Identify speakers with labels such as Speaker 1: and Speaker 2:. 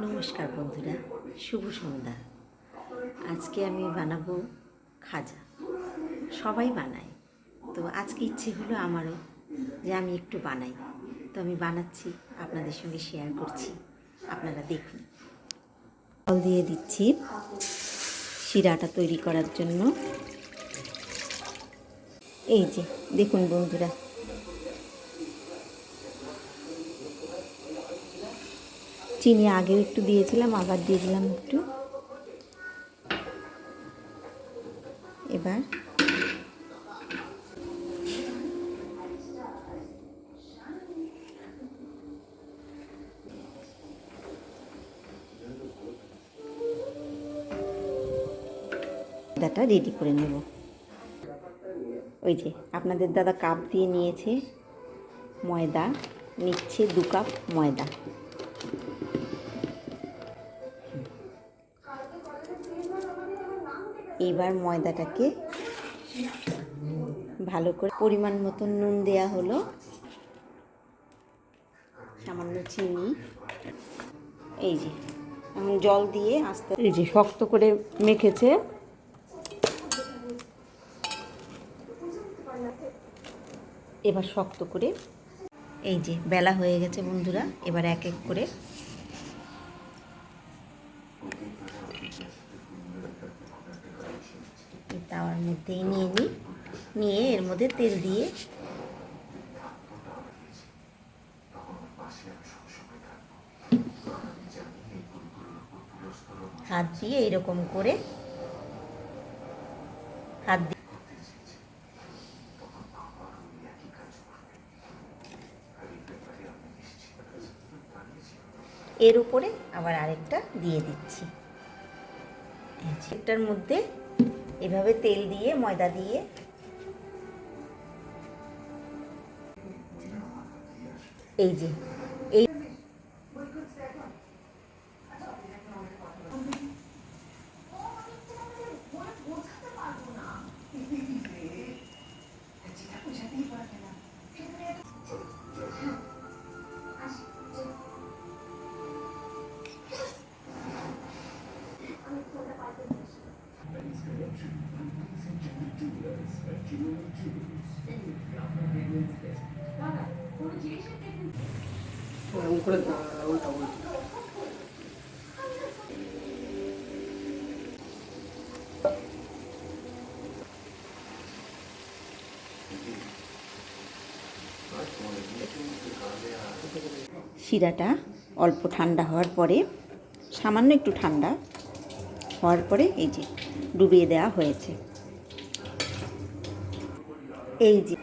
Speaker 1: নমস্কার বন্ধুরা, শুভ সন্ধ্যা। আজকে আমি বানাবো খাজা। সবাই বানায়, তো আজকে ইচ্ছে হলো আমারও যে আমি একটু বানাই। তো আমি বানাচ্ছি, আপনাদের সঙ্গে শেয়ার করছি, আপনারা দেখুন। জল দিয়ে দিচ্ছি শিরাটা তৈরি করার জন্য। এই যে দেখুন বন্ধুরা, চিনি আগেও একটু দিয়েছিলাম, আবার দিয়ে দিলাম একটু। এবার ময়দাটা রেডি করে নেব। ওই যে আপনাদের দাদা কাপ দিয়ে নিয়েছে ময়দা, নিচ্ছে 2 কাপ ময়দা। এইবার ময়দাটাকে ভালো করে পরিমাণ মতো নুন দেয়া হলো, সামান্য চিনি। এই যে এখন জল দিয়ে আস্তে এই যে শক্ত করে মেখেছে। এবার শক্ত করে এই যে বেলা হয়ে গেছে বন্ধুরা। এবার এক এক করে তাওয়ার মধ্যেই নিয়ে এর মধ্যে তেল দিয়ে হাত দিয়ে এইরকম করে হাত দিয়ে এর উপরে আবার আরেকটা দিয়ে দিচ্ছি। একটার মধ্যে এভাবে তেল দিয়ে ময়দা দিয়ে এই যে এই শিরাটা অল্প ঠান্ডা হওয়ার পরে, সামান্য একটু ঠান্ডা হওয়ার পরে এই যে ডুবিয়ে দেওয়া হয়েছে। এই যে